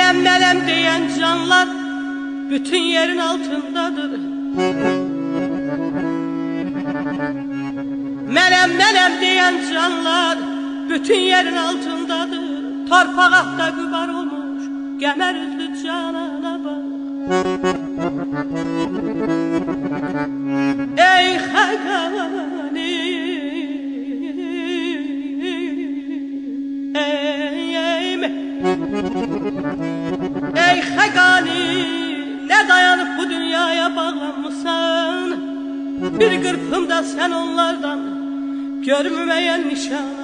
Melem melem diyen canlar bütün yerin altındadır. Melem melem diyen canlar bütün yerin altındadır. Torpaqda gübar olmuş Qəmər üzlü canana bak. Ey Xəqani, ey Xəqani, ne dayanıp bu dünyaya bağlanmışsan, bir qırpımda sen onlardan görmümeyen nişan.